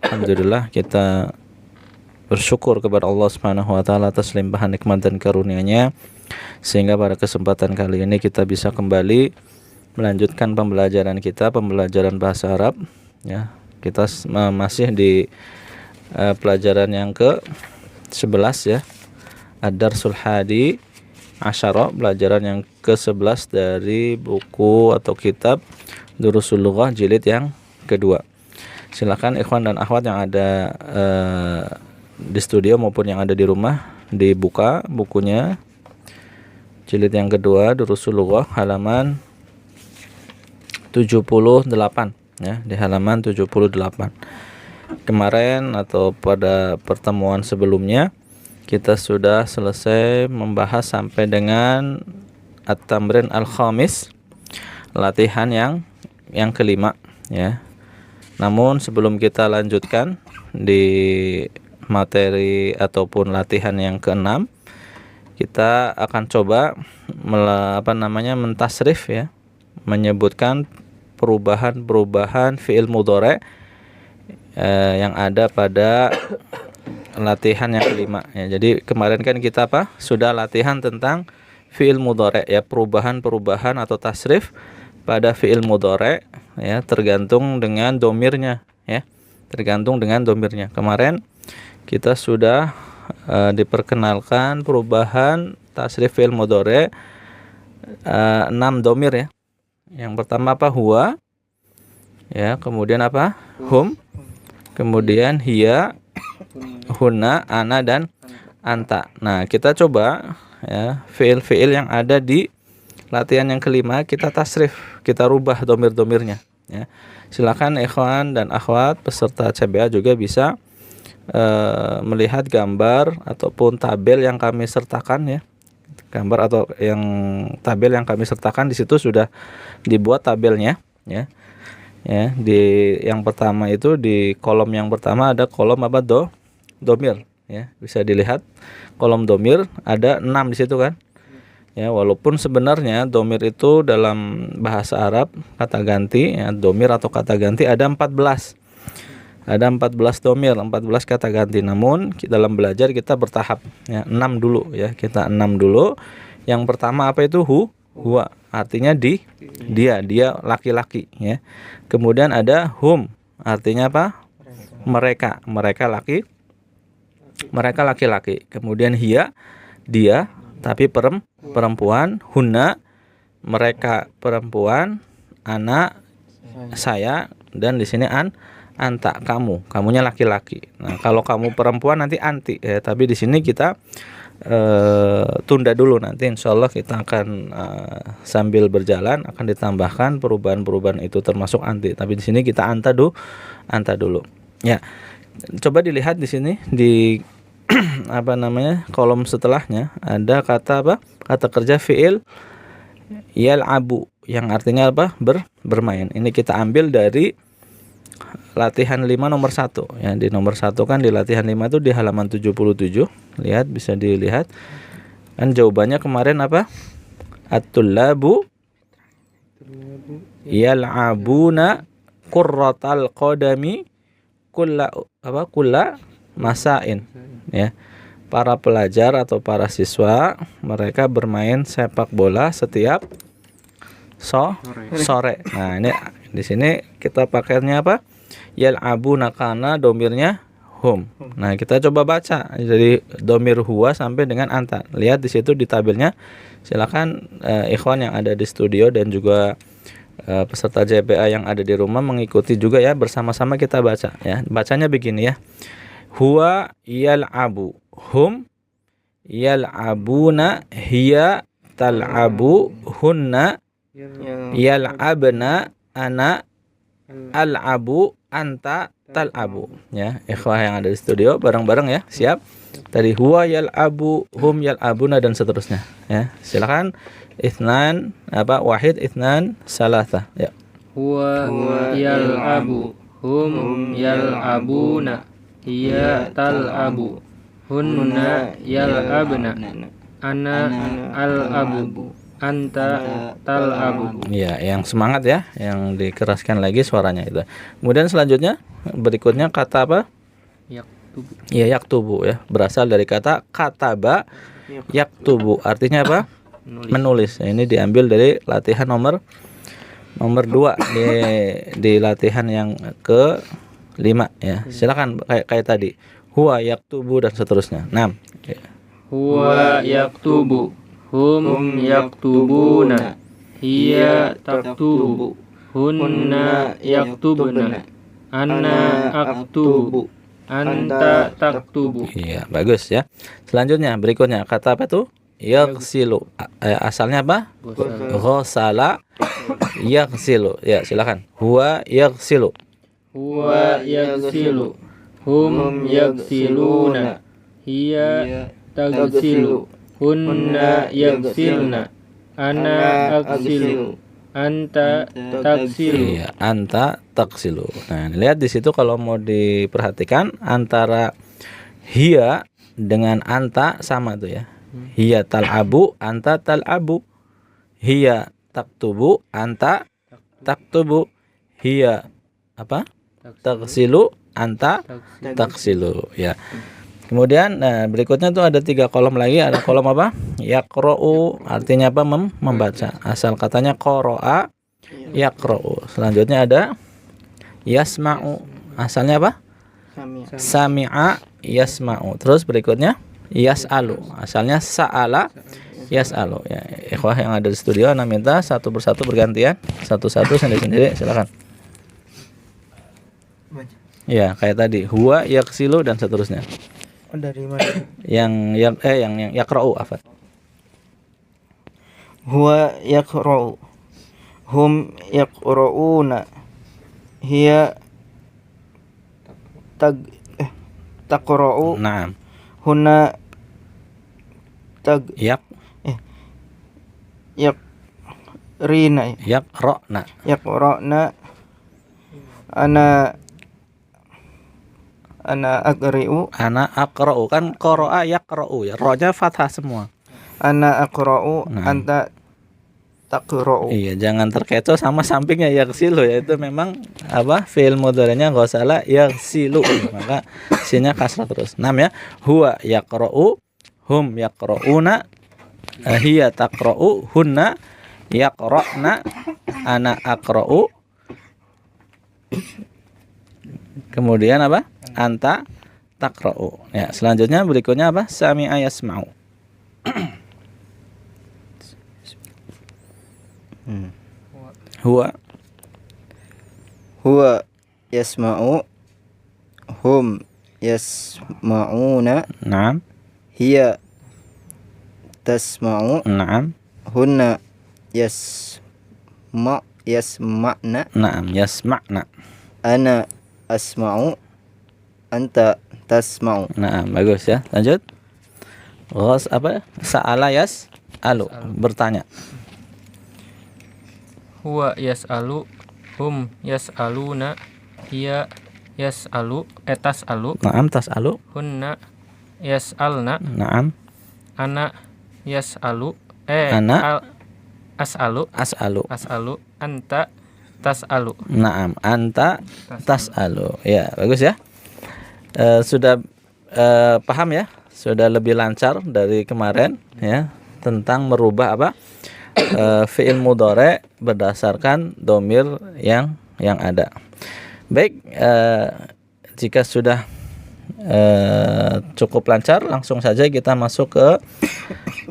Alhamdulillah kita bersyukur kepada Allah Subhanahu wa taala atas limpahan nikmat dan karunia-Nya sehingga pada kesempatan kali ini kita bisa kembali melanjutkan pembelajaran kita, pembelajaran bahasa Arab ya. Kita masih di pelajaran yang ke-11 ya. Ad-Darsul Hadi Asyara, pelajaran yang ke-11 dari buku atau kitab Durusul Lughah jilid yang kedua. Silakan ikhwan dan akhwat yang ada di studio maupun yang ada di rumah dibuka bukunya. Jilid yang kedua Durusul Lughah halaman 78 ya, di halaman 78. Kemarin atau pada pertemuan sebelumnya kita sudah selesai membahas sampai dengan At-Tamrin Al-Khamis, latihan yang kelima ya. Namun sebelum kita lanjutkan di materi ataupun latihan yang keenam, kita akan coba mentasrif ya, menyebutkan perubahan-perubahan fi'il mudhari' yang ada pada latihan yang kelima ya. Jadi kemarin kan kita sudah latihan tentang fi'il mudhari' ya, perubahan-perubahan atau tasrif pada fi'il mudhari' ya, tergantung dengan domirnya ya, tergantung dengan domirnya. Kemarin kita sudah diperkenalkan perubahan tasrif fi'il mudhari' 6 domir ya. Yang pertama huwa ya, kemudian hum, kemudian hiya, hunna, ana, dan anta. Nah, kita coba ya fi'il-fi'il yang ada di latihan yang kelima kita tasrif, kita rubah domir-domirnya ya. Silakan ikhwan dan akhwat peserta CBA juga bisa melihat gambar ataupun tabel yang kami sertakan ya. Gambar atau yang tabel yang kami sertakan di situ sudah dibuat tabelnya ya. Ya, di yang pertama itu di kolom yang pertama ada kolom domir ya. Bisa dilihat kolom domir ada 6 di situ kan. Ya, walaupun sebenarnya domir itu dalam bahasa Arab kata ganti ya, domir atau kata ganti ada 14. Ada 14 domir, 14 kata ganti. Namun dalam belajar kita bertahap ya, 6 dulu ya. Kita 6 dulu. Yang pertama apa itu huwa, artinya dia laki-laki ya. Kemudian ada hum, artinya apa? Mereka laki-laki. Kemudian hiya, dia tapi perempuan, hunna, mereka perempuan, ana, saya, dan di sini anta, kamunya laki-laki. Nah, kalau kamu perempuan nanti anti ya, tapi di sini kita tunda dulu, nanti insyaallah kita akan sambil berjalan akan ditambahkan perubahan-perubahan itu termasuk anti, tapi di sini kita anta dulu. Ya. Coba dilihat di sini di kolom setelahnya ada kata kata kerja fi'il yal'abu yang artinya bermain. Ini kita ambil dari latihan 5 nomor 1 ya. Di nomor 1 kan di latihan 5 itu di halaman 77. Lihat, bisa dilihat kan jawabannya kemarin at-tullabu yal'abuna qurratal qadami kulla masain ya. Para pelajar atau para siswa mereka bermain sepak bola setiap sore. Nah, ini di sini kita pakainya yal'abuna karena domirnya hum. Nah, kita coba baca jadi domir huwa sampai dengan anta. Lihat di situ di tabelnya. Silakan ikhwan yang ada di studio dan juga peserta JPA yang ada di rumah mengikuti juga ya, bersama-sama kita baca ya. Bacanya begini ya. Huwa yal'abu, hum yal'abuna, hiya tal'abu, hunna yal'abna, ana al'abu, anta tal'abu ya. Ikhwah yang ada di studio bareng-bareng ya. Siap? Tadi huwa yal'abu, hum yal'abuna, dan seterusnya ya. Silakan. Wahid, itsnan, salasa ya. Huwa yal'abu, hum yal'abuna, hiya tal'abu, hunna yal'abna, ana al'abu, anta tal'abu. Ya, yang semangat ya, yang dikeraskan lagi suaranya itu. Kemudian selanjutnya berikutnya kata apa? Yaktubu. Ya, yaktubu ya, berasal dari kata kataba yaktubu. Artinya apa? Menulis. Nah, ini diambil dari latihan nomor 2 di latihan yang ke-5 ya. Silakan kayak tadi. Huwa yaktubu dan seterusnya. 6. Ya. Huwa yaktubu. Hum yaktubuna. Hiya taktubu. Hunna yaktubna. Ana aktubu. Anta taktubu. Iya, bagus ya. Selanjutnya berikutnya kata apa tuh? Yaghsilu. Asalnya apa? Ghasala yaghsilu. Ya, silakan. Huwa yaghsilu. Huwa yaghsilu. Hum yaghsiluna. Hiya taghsilu. Hunna yaghsilna. Ana aghsilu. Anta taghsilu. Iya, anta taghsilu. Nah, lihat di situ kalau mau diperhatikan antara hiya dengan anta sama tuh ya. Hiya tal'abu, anta tal'abu. Hiya taktubu, anta taktubu. Hiya apa? Taghsilu, anta taghsilu. Ya. Kemudian berikutnya tuh ada 3 kolom lagi. Ada kolom apa? Yaqra'u, artinya apa? Membaca. Asal katanya qara'a yaqra'u. Selanjutnya ada yasma'u. Asalnya apa? Sami'a yasma'u. Terus berikutnya yas'alu. Asalnya sa'ala yas'alu. Ya, ikhwah yang ada di studio, ana minta satu persatu bergantian, satu-satu sendiri-sendiri, silakan. Ya, kayak tadi, huwa yaghsilu dan seterusnya. Dari mana? Yang yaqra'u afat. Huwa yaqra'u. Hum yaqra'una. Hiya taqra'u. Naam. Hunna Yaq yaqrina. yaqra'na. Yaqra'na. Ana aqri'u. Ana aqra'u, kan qara'a yaqra'u ya. Ra-nya fathah semua. Ana aqra'u. Nah. Anta taqra'u. Iya, jangan terkecoh sama sampingnya yaghsilu ya. Itu memang apa? Fi'il mudhari'nya enggak salah yaghsilu. Maka sinnya kasrah terus. 6 ya. Huwa yaqra'u, hum yaqra'una, hiya taqra'u, hunna yaqra'na, ana aqra'u. Kemudian apa? Anta taqra'u. Ya, selanjutnya berikutnya apa? Sami'a yasma'u. Huwa Huwa yasma'u. Hum yasma'una. na'am, Hiya tasma'u. na'am, Hunna yasma'na. na'am, yasma'na. Ana asma'u. Anta tasma'u. Na'am, bagus ya. Lanjut. Apa? Sa'ala yas'alu, bertanya. Huwa yas'alu. Hum yas'aluna. Hiya yas'alu. Tas'alu. Na'am, tas'alu. Hunna yas'alna. Na'am, Ana yas'alu. As'alu. as'alu. Anta tas'alu. Na'am, anta tas'alu. Ya, bagus ya. Sudah paham ya? Sudah lebih lancar dari kemarin ya tentang merubah apa? Fi'il mudhari' berdasarkan domir yang ada. Baik, jika sudah cukup lancar, langsung saja kita masuk ke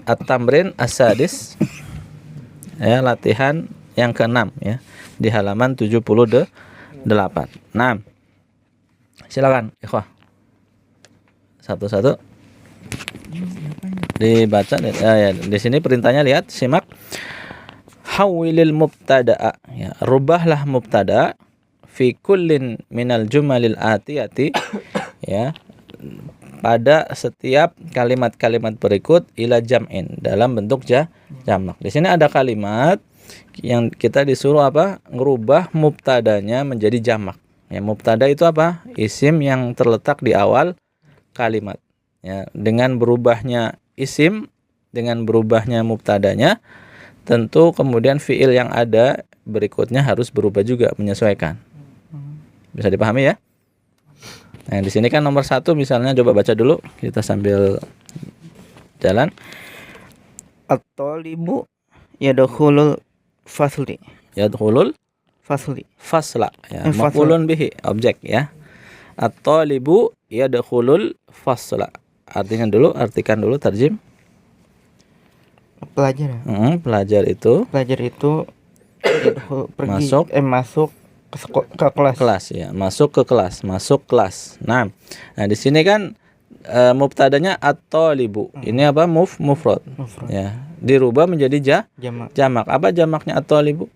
at-tamrin as-sadis. Ya, latihan yang ke-6 ya, di halaman 78. Nah, silakan ikhwah. Satu-satu dibaca ya, di sini perintahnya, lihat, simak. Hawilil mubtada'a, ya, rubahlah mubtada fi kullin minal jumalil atiyati, ya, pada setiap kalimat-kalimat berikut ila jam'in, dalam bentuk jamak. Di sini ada kalimat yang kita disuruh apa? Ngerubah mubtadanya menjadi jamak. Ya, mubtada itu apa? Isim yang terletak di awal kalimat. Ya, dengan berubahnya isim, dengan berubahnya mubtadanya, tentu kemudian fiil yang ada berikutnya harus berubah juga, menyesuaikan. Bisa dipahami ya? Nah, di sini kan nomor 1 misalnya, coba baca dulu kita sambil jalan. At-talibu yadkhulul fasli. Yadkhulul Fasli. fasla ya, Fasla. maf'ulun bihi, objek ya. At-talibu yadkhulul fasla. Artikan dulu tarjim. Pelajar ya? Pelajar itu pergi Masuk. ke kelas. kelas ya, masuk kelas. Nah, di sini kan mubtadanya at-talibu. Ini apa? Mufrad. Ya, dirubah menjadi jamak. Apa jamaknya at-talibu?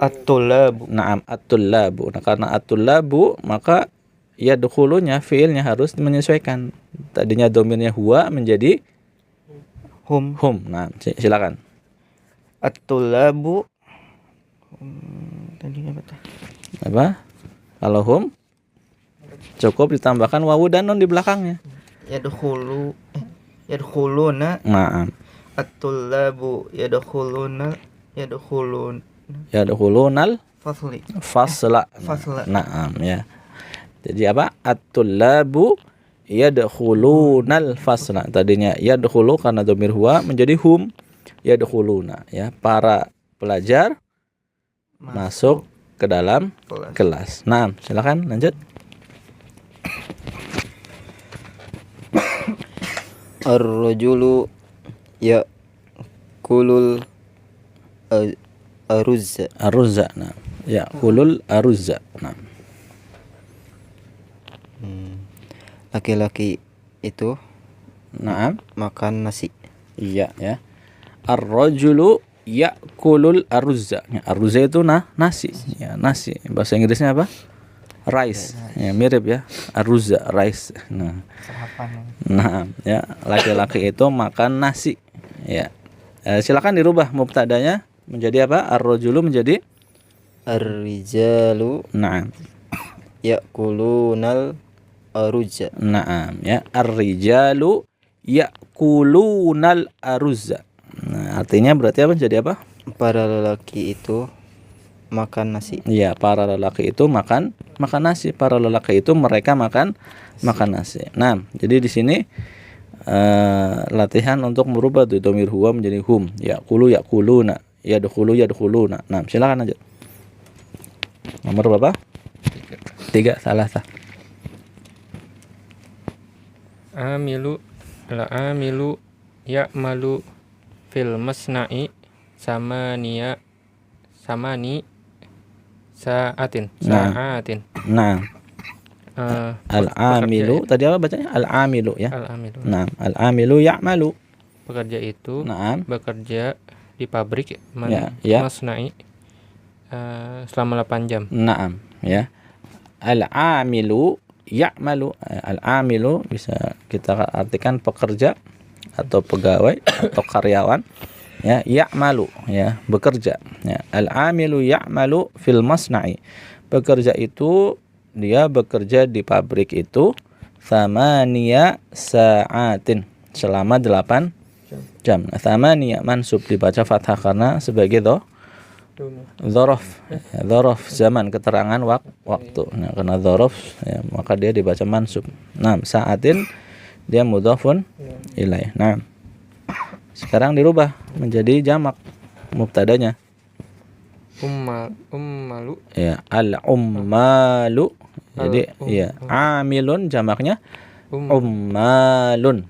At-tulabu. Naam, at-tullabu. Nah, karena at-tullabu maka yadkhulunya fiilnya harus menyesuaikan. Tadinya domirnya huwa menjadi Hum. Nah, silakan. At-tulabu. Tadi apa tuh? Apa? Kalau hum cukup ditambahkan wawu dan nun di belakangnya. Yadkhuluna. Naam. At-tulabu yadkhulunal Yadkhulunal fasli. fasla. Naam ya. Jadi apa? At-tullabu yadkhulunal fasla. Tadinya yadkhulu karena dhamir huwa menjadi hum yadkhuluna ya. Para pelajar masuk ke dalam kelas. Nah, silakan lanjut. Ar-rajulu ya'kulul aruzza. Aruzza. Nah, ya kulul aruzza. Nah, Laki-laki itu naam. makan nasi. Iya ya. Ar-rajulu ya'kulul aruzza. Ya, aruzza itu nasi. Ya, nasi. Bahasa Inggrisnya apa? Rice. Ya, mirip ya. Aruzza, rice. Nah, ya, laki-laki itu makan nasi. Ya. Silakan dirubah mubtadanya menjadi apa? Ar-rajulu menjadi Ar-rijalu naam. ya'kulunal aruzza. Naam ya. Ar-rijalu ya'kulunal aruzza. Nah, artinya berarti apa? Jadi apa? Para lelaki itu makan nasi. Iya, para lelaki itu makan nasi. Para lelaki itu mereka makan nasi. Nah, jadi di sini latihan untuk merubah dhamir huwa menjadi hum. Yaquluna, yadkhuluna. Nah, silakan aja. Nomor berapa? 3 salah. Amilu al-amilu ya'malu fil masna'i samani sa'atin. Nah, al-amilu tadi apa bacanya? Al-amilu ya. Al-amilu. Nah, al-amilu ya'malu. Pekerja itu Naam. bekerja di pabrik Ya. masna'i selama 8 jam. Naam ya. Al-amilu ya'malu. Al-amilu bisa kita artikan pekerja atau pegawai atau karyawan ya. Ya'malu ya, bekerja ya. Al-amilu ya'malu fil masna'i. Pekerja itu dia bekerja di pabrik itu thamaniya sa'atin, selama 8 jam. Thamaniya mansub dibaca fathah karena sebagai dzaraf zaman, keterangan waktu. Nah, karena dzaraf ya, maka dia dibaca mansub. Nah, sa'atin dia mudhafun ilaih. Nah, sekarang dirubah menjadi jamak mubtadanya. Ummalu Ya, al-ummalu. Jadi ya, amilun jamaknya ummalun.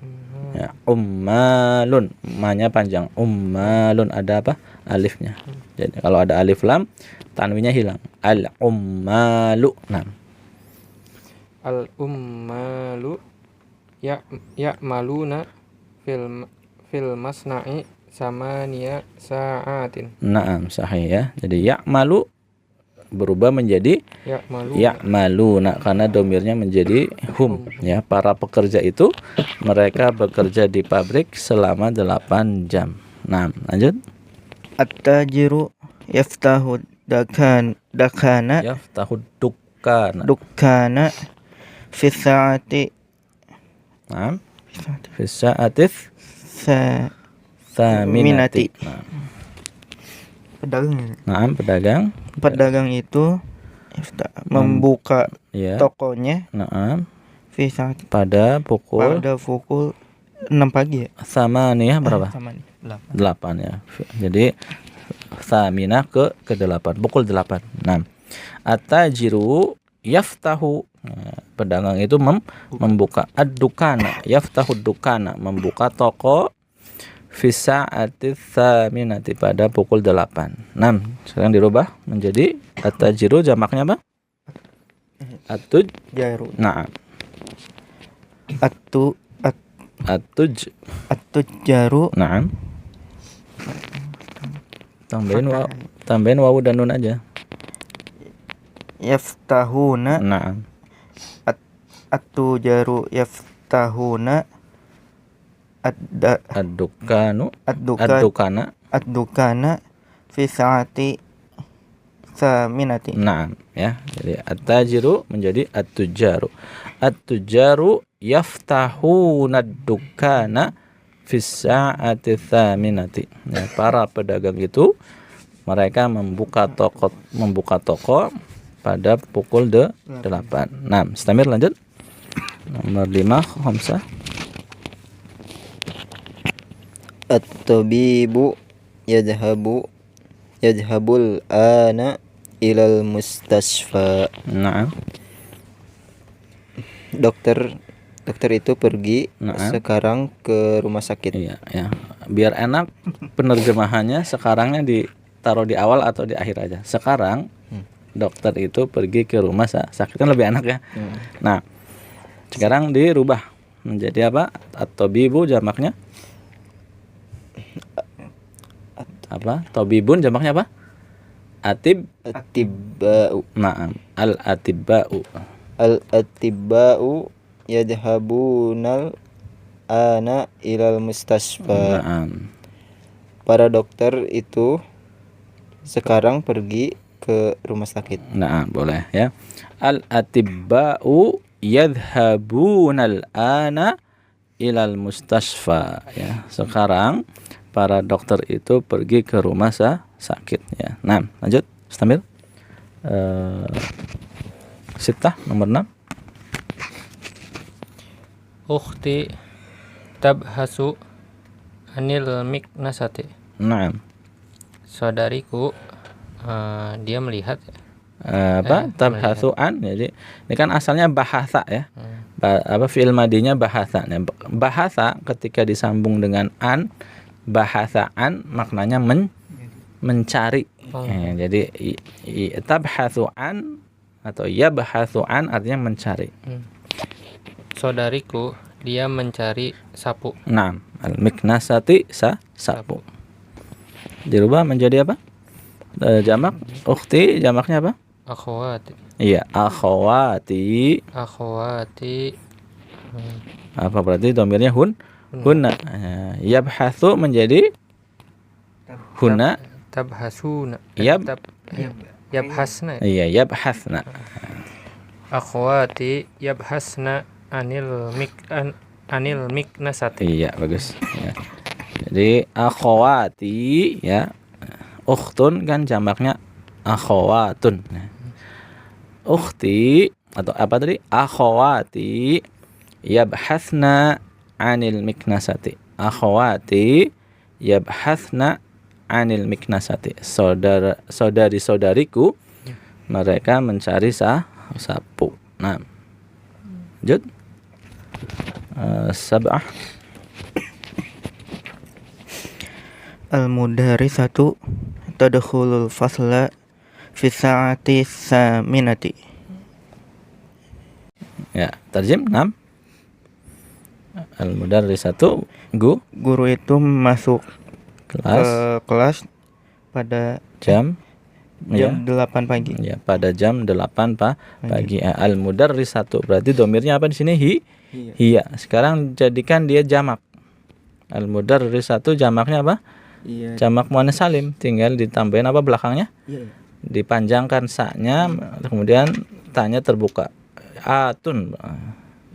Ya, ummalun. Ma-nya panjang. Ummalun, ada apa? Alifnya. Jadi kalau ada alif lam, tanwinnya hilang. Al-ummalu. Nah, al-ummalu ya'maluna fil masna'i samaniya sa'atin. naam sahih ya. Jadi ya'malu berubah menjadi Ya'malu. ya'maluna karena domirnya menjadi hum ya. Para pekerja itu mereka bekerja di pabrik selama 8 jam. Nah, lanjut. At-tajiru yaftahu dakana Yaftahu dukkana. dukkana fi sa'ati Naam. Fi sa'atif sa thaminati. Nah, Pedagang. Naam, pedagang. Pedagang itu membuka Ya. tokonya Naam. fi saat Pada pukul pada pukul 6 pagi ya. sama nih ya berapa? Sama nih. 8. 8 ya. Jadi Saminah ke 8, pukul 8. Nah, at-tajiru yaftahu. Nah, pedagang itu membuka ad-dukana, yaftahu dukana, membuka toko fi sa'ati tsaminati pada pukul 8. Nah, sekarang dirubah menjadi at-tajiru jamaknya apa? At-tuj. Jaru. Nah, at-tuj. Jaru Nah. Tambahin wawu dan nun aja. yaftahuna. Nah. Jaru yaftahuna Ad-dukanu. ad-dukana ad-dukana fi saati saminati. Nah, ya. Jadi at-tajiru menjadi at-tujaru. At-tujaru yaftahuna ad-dukana fi saati tsaminati. Ya, para pedagang itu mereka membuka toko pada pukul 8. Nah, Mustamir lanjut. Nomor 5, Khamsah. At-tabibu yadhhabul ana ilal mustasfa. Nah, Dokter itu pergi Nah. sekarang ke rumah sakit. iya, ya. Biar enak penerjemahannya sekarangnya ditaruh di awal atau di akhir aja. Sekarang dokter itu pergi ke rumah sakit, kan lebih enak ya. Nah, sekarang dirubah menjadi apa? At-tabibu jamaknya apa? Tabibun jamaknya apa? At-tibba'u Naam, al-atibba'u. al-atibba'u yadhhabunal ana ilal mustasfa. Naam. Para dokter itu sekarang pergi ke rumah sakit. Nah, boleh ya. Al-atibba'u yadhhabunal ana ilal mustasfa ya. Sekarang para dokter itu pergi ke rumah sakit ya. Nah, lanjut Mustamil. Sitah nomor 6. Ukhti tabhasu anil miknasati. Nah, Saudariku dia melihat tabhatsu an. Jadi ini kan asalnya bahasa ya. Fi'il madinya bahasa. Nah, bahasa ketika disambung dengan an, bahasa an maknanya mencari. Ya, jadi tabhatsu an atau yabhatsu an artinya mencari. Saudariku dia mencari sapu. Nah, al-miknasati sapu. Dirubah menjadi apa? Jamak. Ukhti jamaknya apa? Akhwati. Iya, akhwati. Apa berarti domirnya hunna. Yabhatsu menjadi hunna. Tabhasuna. Yabhasna. Iya, yabhatsna. Akhwati yabhasna anil miknasati. Iya, bagus. Ya. Jadi akhwati ya. Ukhtun kan jamaknya akhwatun. Ukhti atau apa tadi? Akhwati yabhatsna anil miknasati. Akhwati yabhatsna anil miknasati. Saudari-saudariku mereka mencari sapu. Nah, lanjut. Sab'ah. Al-mudarisatu tadkhulul fasla fi sa'ati saminati. Ya, tarjim 6. Al-mudarrisatu Guru itu masuk kelas ke kelas pada jam 8 pagi. Ya, pada jam 8 pagi. Al-mudarrisatu berarti domirnya apa di sini? Hiya. Sekarang jadikan dia jamak. Al-mudarrisatu jamaknya apa? Iya. Jamak muannas salim, tinggal ditambahin apa belakangnya? Iya. Dipanjangkan sa-nya, kemudian ta-nya terbuka. Atun.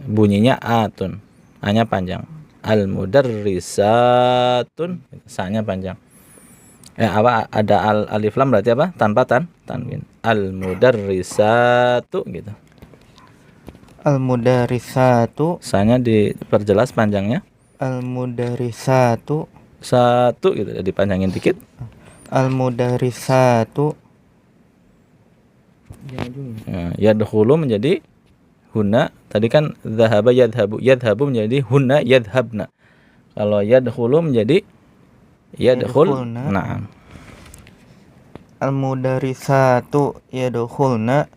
Bunyinya atun. A-nya panjang. Al-mudarrisatun, sa-nya panjang. Apa ada alif lam berarti apa? Tanpa tanwin. Al mudarrisatu gitu. Al-mudarisatu. Sanya diperjelas panjangnya. Al-mudarisatu. Satu gitu, dipanjangin dikit. Al-mudarisatu. Yadkhulu menjadi huna. Tadi kan zahaba yadhabu. Yadhabu menjadi huna yadhabna. Kalau yadkhulu menjadi yadkhul. Yadkhulna. Na'am. Al-mudarisatu yadkhulnal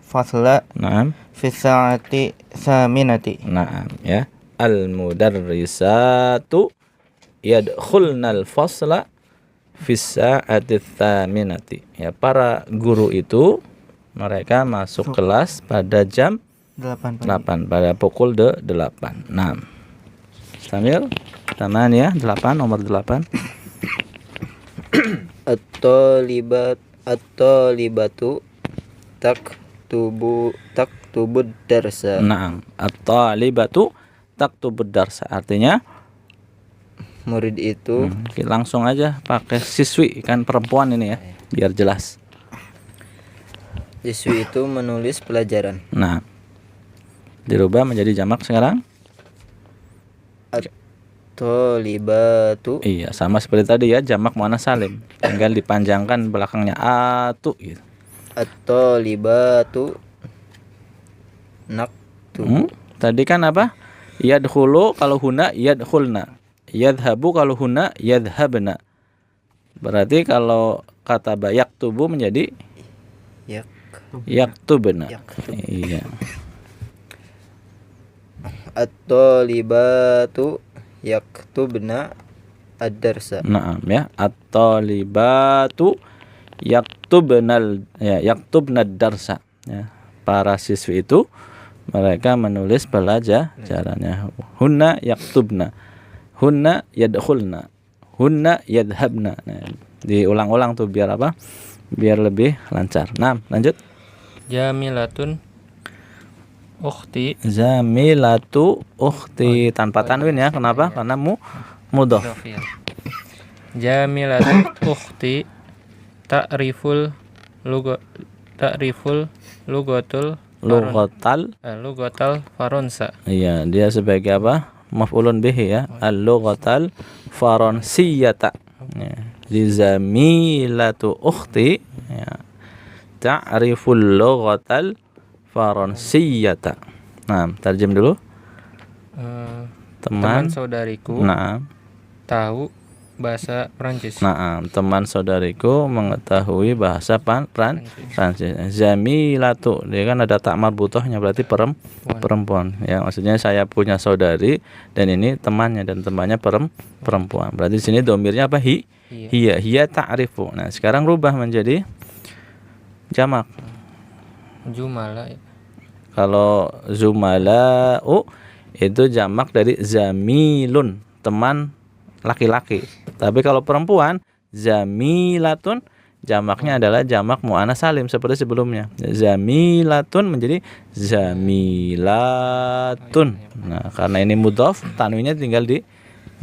fasla Na'am. fi sa'ati saminati. Na'am ya. Al mudarrisatu yadkhulnal fasla fi sa'ati tsaminati. Ya, para guru itu mereka masuk kelas pada jam 8 pagi. 8 pada pukul 8. 6. Sambil taman ya, 8 nomor 8. At-talibatu taktubu darsa. Naam. At-talibatu taktubud darsa. Artinya Murid itu langsung aja pakai siswi, kan perempuan ini ya, biar jelas. siswi itu menulis pelajaran. Nah, dirubah menjadi jamak sekarang. At-talibatu. Iya, sama seperti tadi ya, jamak muannats salim. Tinggal dipanjangkan belakangnya atu gitu. At-talibatu naktubu. Tadi kan apa? Yadkhulu kalau huna yadkhulna. Yadhabu kalau huna yadhabna. Berarti kalau kata yaktubu menjadi yaktubna. Iya. At-talibatu yaktubna ad-darsa. Naam ya. At-talibatu yaktubna darsa. Ya. Para siswi itu mereka menulis pelajarannya. Hunna yaktubna. Hunna yadkhulna. Hunna yadhabna. Nah, diulang-ulang tuh biar apa? Biar lebih lancar. Nah, lanjut. Jamilatun ukhti. Zamilatu ukhti tanpa tanwin ya. Kenapa? Karena mudhof. Ya. Jamilatun ukhti ta'riful lugatul faronsa. Iya, dia sebagai apa? Maf'ulun bihi ya. Al-lughatal faransiyata. Ya. Zamilatu ukhti ya. Ta'riful lughatal faransiyata. Nah, tarjem dulu. Teman saudariku Nah, tahu bahasa Prancis. nah, teman saudariku mengetahui bahasa Prancis. Zamilatu, dia kan ada tak marbutohnya, berarti perempuan. Ya, maksudnya saya punya saudari dan ini temannya, dan temannya perempuan. Berarti di sini domirnya apa? Hiya ta'rifu. Nah, sekarang rubah menjadi jamak. Jumala. Kalau zumala'u itu jamak dari zamilun, teman laki-laki. Tapi kalau perempuan, zamilatun, jamaknya adalah jamak muannats salim seperti sebelumnya. Zamilatun menjadi zamilatun. Nah, karena ini mudhof, tanwinnya tinggal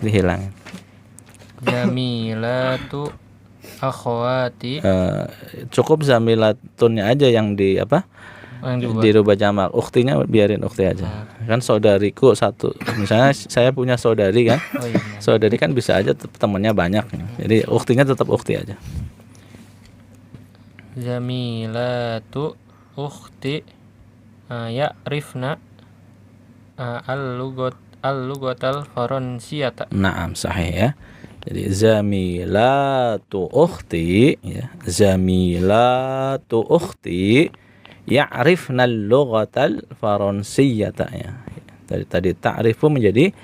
dihilangin. Jamilatu akhwati. Cukup zamilatunnya aja yang dirubah jamak. Ukhtinya biarin ukhti aja. Kan saudariku satu. Misalnya saya punya saudari kan. Saudari kan bisa aja temannya banyak. Jadi ukhtinya tetap ukhti aja. Jamilatu ukhti ya'rifna al-lugatal faransiyata. Naam, sahih ya. Jadi zamilatu ukhti ya. Zamilatu ukhti ya'rifna al-lughatal faransiyata ya. Tadi ta'rifu menjadi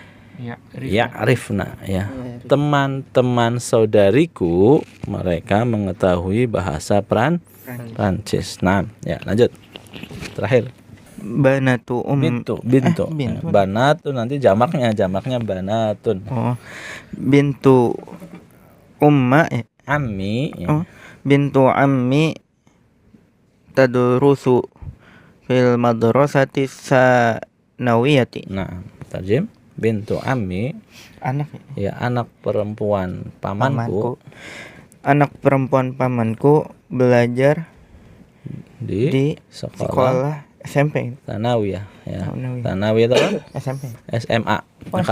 ya'rifna ya. Teman-teman saudariku mereka mengetahui bahasa Prancis. Nah, ya lanjut. Terakhir. Banatu Bintu. Banatu nanti jamaknya banatun. Oh. Bintu umma Ammi ya. Oh. Bintu ammi tadrusu fil madrasati sanawiyati. Nah, tarjim. bintu ammi, Anak ya anak perempuan pamanku, Anak perempuan pamanku belajar di, di sekolah sekolah SMP. Tsanawiyah ya. Tsanawiyah. Tsanawiyah itu apa? SMP. SMA. Nah,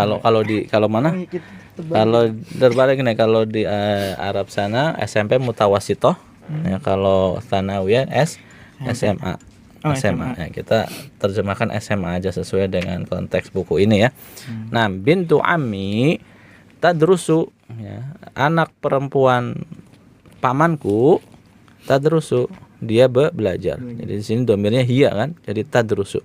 kalau mana? Kalau terbalik nih, kalau di Arab sana SMP mutawasitoh, ya kalau Tsanawiyah SMA. SMA. Ya, kita terjemahkan SMA aja sesuai dengan konteks buku ini ya. Nah, bintu ammi tadrusu, ya, anak perempuan pamanku tadrusu, dia belajar. Jadi di sini domirnya hiya kan, jadi tadrusu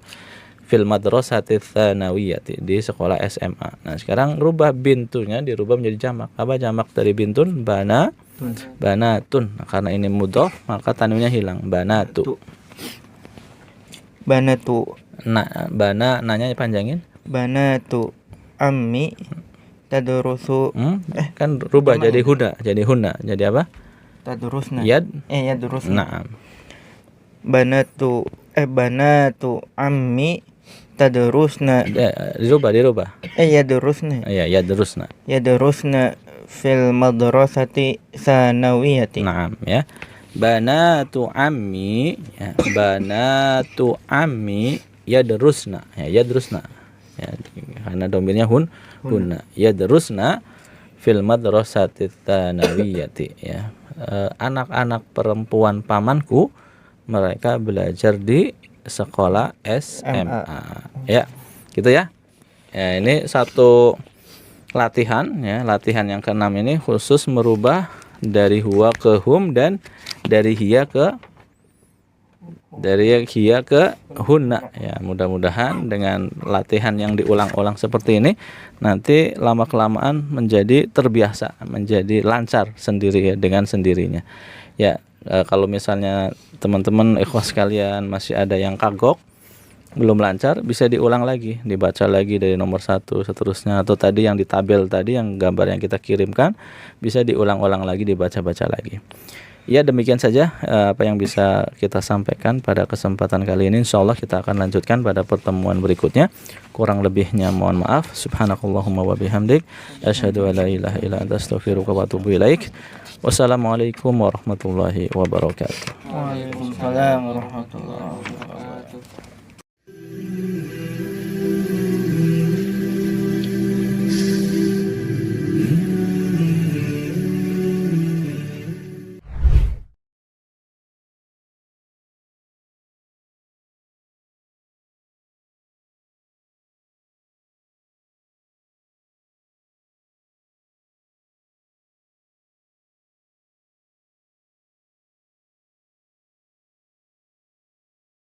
fil madrasati tsanawiyati, di sekolah SMA. Nah, sekarang rubah bintunya, dirubah menjadi jamak. Apa jamak dari bintun? Banatun. Nah, karena ini mudhof maka tanwinnya hilang, banatu. Banatu Bana nanya panjangin. Banatu ammi tadrusu Kan rubah jadi huna, jadi apa? tadrusna. Yadrusna. Naam. Banatu ammi tadrusna. Dirubah. Yadrusna. Ya, yadrusna. Yadrusna fil madrasati tsanawiyati. Naam ya. Banatu ammi, ya, banatu ammi yadrusna, ya, yadrusna. Ya, karena domirnya hunna. Yadrusna fil madrasati tsanawiyati, ya. Anak-anak perempuan pamanku mereka belajar di sekolah SMA. Ya, gitu ya. Ya, ini satu latihan ya. Latihan yang keenam ini khusus merubah dari huwa ke hum dan dari hiya ke hunna ya. Mudah-mudahan dengan latihan yang diulang-ulang seperti ini nanti lama kelamaan menjadi terbiasa, menjadi lancar sendiri ya, dengan sendirinya ya. Kalau misalnya teman-teman ikhwas sekalian masih ada yang kagok, belum lancar, bisa diulang lagi, dibaca lagi dari nomor 1 seterusnya, atau tadi yang di tabel tadi yang gambar yang kita kirimkan bisa diulang-ulang lagi, dibaca-baca lagi. Ya, demikian saja apa yang bisa kita sampaikan pada kesempatan kali ini. Insyaallah kita akan lanjutkan pada pertemuan berikutnya. Kurang lebihnya mohon maaf. Subhanakallahumma wa bihamdik asyhadu an la ilaha illa anta astaghfiruka wa atubu ilaik. Wassalamualaikum warahmatullahi wabarakatuh. Waalaikumsalam warahmatullahi wabarakatuh.